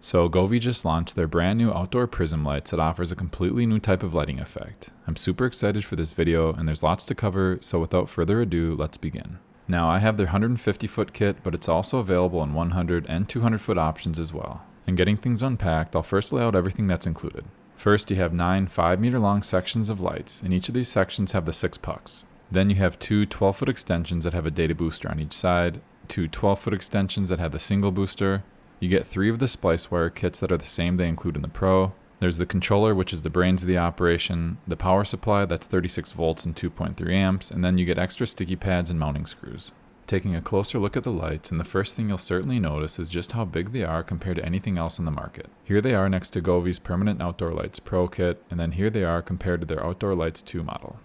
So Govee just launched their brand new outdoor prism lights that offers a completely new type of lighting effect. I'm super excited for this video and there's lots to cover, so without further ado, let's begin. Now I have their 150 foot kit, but it's also available in 100 and 200 foot options as well. And getting things unpacked, I'll first lay out everything that's included. First, you have 9 5-meter long sections of lights, and each of these sections have the 6 pucks. Then you have 2 12-foot extensions that have a data booster on each side, 2 12-foot extensions that have the single booster. You get 3 of the splice wire kits that are the same they include in the Pro. There's the controller, which is the brains of the operation, the power supply that's 36 volts and 2.3 amps, and then you get extra sticky pads and mounting screws. Taking a closer look at the lights, and the first thing you'll certainly notice is just how big they are compared to anything else on the market. Here they are next to Govee's Permanent Outdoor Lights Pro kit, and then here they are compared to their Outdoor Lights 2 model.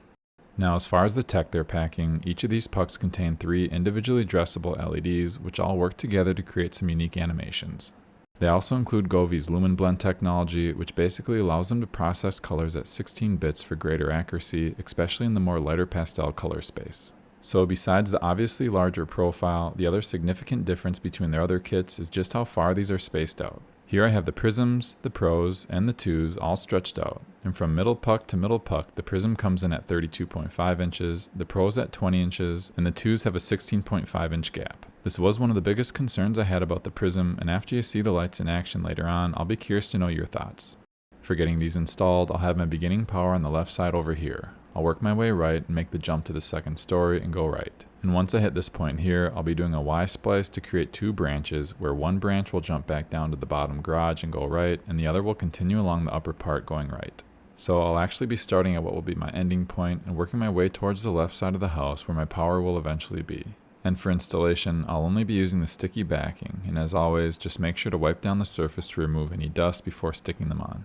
Now, as far as the tech they're packing, each of these pucks contain 3 individually dressable LEDs, which all work together to create some unique animations. They also include Govee's Lumen Blend technology, which basically allows them to process colors at 16 bits for greater accuracy, especially in the more lighter pastel color space. So besides the obviously larger profile, the other significant difference between their other kits is just how far these are spaced out. Here I have the Prisms, the Pros, and the 2s all stretched out, and from middle puck to middle puck, the Prism comes in at 32.5 inches, the Pros at 20 inches, and the 2s have a 16.5 inch gap. This was one of the biggest concerns I had about the Prism, and after you see the lights in action later on, I'll be curious to know your thoughts. For getting these installed, I'll have my beginning power on the left side over here. I'll work my way right and make the jump to the second story and go right. And once I hit this point here, I'll be doing a Y-splice to create 2 branches, where one branch will jump back down to the bottom garage and go right, and the other will continue along the upper part going right. So I'll actually be starting at what will be my ending point and working my way towards the left side of the house where my power will eventually be. And for installation, I'll only be using the sticky backing, and as always, just make sure to wipe down the surface to remove any dust before sticking them on.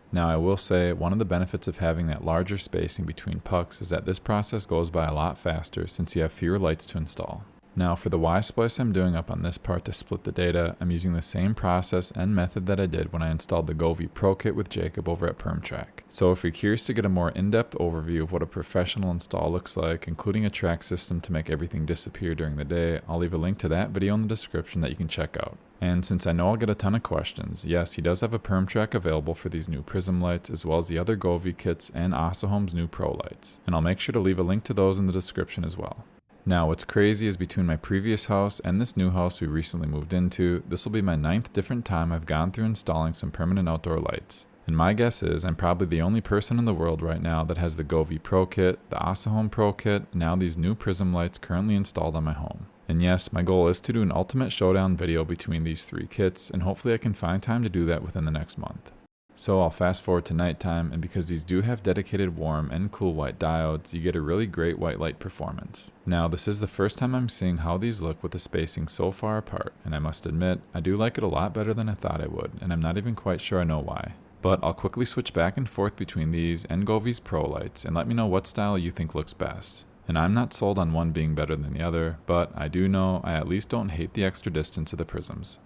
Now I will say, one of the benefits of having that larger spacing between pucks is that this process goes by a lot faster since you have fewer lights to install. Now for the Y-splice I'm doing up on this part to split the data, I'm using the same process and method that I did when I installed the Govee Pro kit with Jacob over at PermTrack. So if you're curious to get a more in-depth overview of what a professional install looks like, including a track system to make everything disappear during the day, I'll leave a link to that video in the description that you can check out. And since I know I'll get a ton of questions, yes, he does have a PermTrack available for these new Prism lights, as well as the other Govee kits and Asahome's new Pro lights. And I'll make sure to leave a link to those in the description as well. Now, what's crazy is between my previous house and this new house we recently moved into, this will be my 9th different time I've gone through installing some permanent outdoor lights. And my guess is I'm probably the only person in the world right now that has the Govee Pro kit, the Asahome Pro kit, and now these new Prism lights currently installed on my home. And yes, my goal is to do an ultimate showdown video between these 3 kits, and hopefully I can find time to do that within the next month. So I'll fast forward to nighttime, and because these do have dedicated warm and cool white diodes, you get a really great white light performance. Now this is the first time I'm seeing how these look with the spacing so far apart, and I must admit, I do like it a lot better than I thought I would, and I'm not even quite sure I know why. But I'll quickly switch back and forth between these and Govee's Pro lights, and let me know what style you think looks best. And I'm not sold on one being better than the other, but I do know I at least don't hate the extra distance of the Prisms.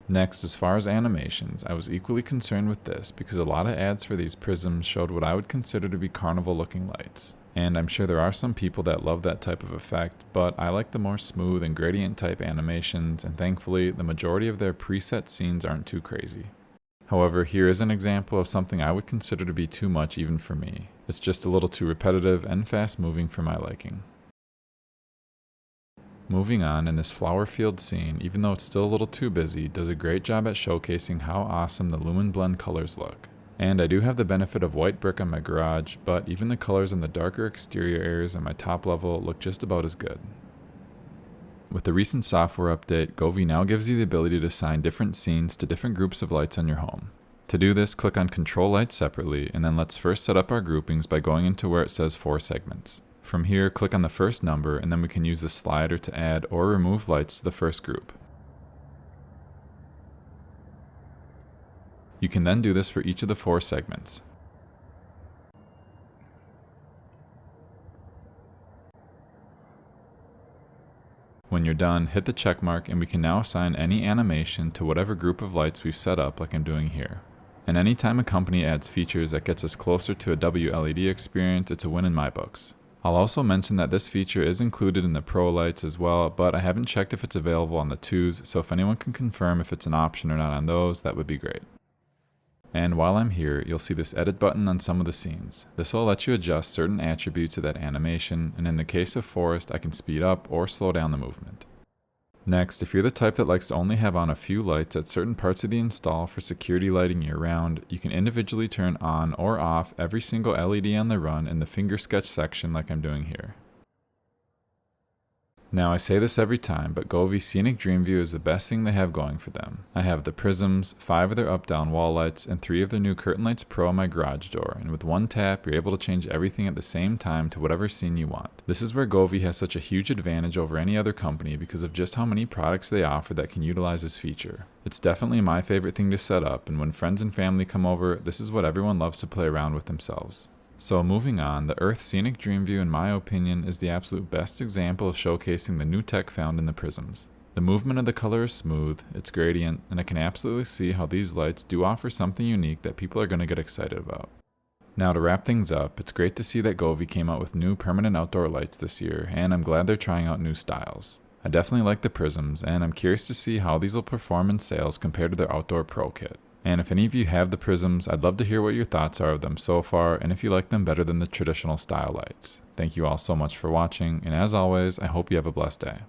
Next, as far as animations, I was equally concerned with this because a lot of ads for these Prisms showed what I would consider to be carnival looking lights. And I'm sure there are some people that love that type of effect, but I like the more smooth and gradient type animations, and thankfully the majority of their preset scenes aren't too crazy. However, here is an example of something I would consider to be too much even for me. It's just a little too repetitive and fast moving for my liking. Moving on, in this flower field scene, even though it's still a little too busy, does a great job at showcasing how awesome the Lumen Blend colors look. And I do have the benefit of white brick on my garage, but even the colors in the darker exterior areas on my top level look just about as good. With the recent software update, Govee now gives you the ability to assign different scenes to different groups of lights on your home. To do this, click on Control Lights separately, and then let's first set up our groupings by going into where it says 4 segments. From here, click on the first number, and then we can use the slider to add or remove lights to the first group. You can then do this for each of the 4 segments. When you're done, hit the check mark, and we can now assign any animation to whatever group of lights we've set up, like I'm doing here. And anytime a company adds features that gets us closer to a WLED experience, it's a win in my books. I'll also mention that this feature is included in the Pro lights as well, but I haven't checked if it's available on the 2s, so if anyone can confirm if it's an option or not on those, that would be great. And while I'm here, you'll see this edit button on some of the scenes. This will let you adjust certain attributes of that animation, and in the case of forest, I can speed up or slow down the movement. Next, if you're the type that likes to only have on a few lights at certain parts of the install for security lighting year-round, you can individually turn on or off every single LED on the run in the finger sketch section like I'm doing here. Now I say this every time, but Govee Scenic Dream View is the best thing they have going for them. I have the Prisms, 5 of their up-down wall lights, and 3 of their new Curtain Lights Pro on my garage door, and with one tap you're able to change everything at the same time to whatever scene you want. This is where Govee has such a huge advantage over any other company because of just how many products they offer that can utilize this feature. It's definitely my favorite thing to set up, and when friends and family come over, this is what everyone loves to play around with themselves. So moving on, the Earth Scenic Dream View in my opinion is the absolute best example of showcasing the new tech found in the Prisms. The movement of the color is smooth, it's gradient, and I can absolutely see how these lights do offer something unique that people are going to get excited about. Now to wrap things up, it's great to see that Govee came out with new permanent outdoor lights this year, and I'm glad they're trying out new styles. I definitely like the Prisms, and I'm curious to see how these will perform in sales compared to their Outdoor Pro kit. And if any of you have the Prisms, I'd love to hear what your thoughts are of them so far, and if you like them better than the traditional style lights. Thank you all so much for watching, and as always, I hope you have a blessed day.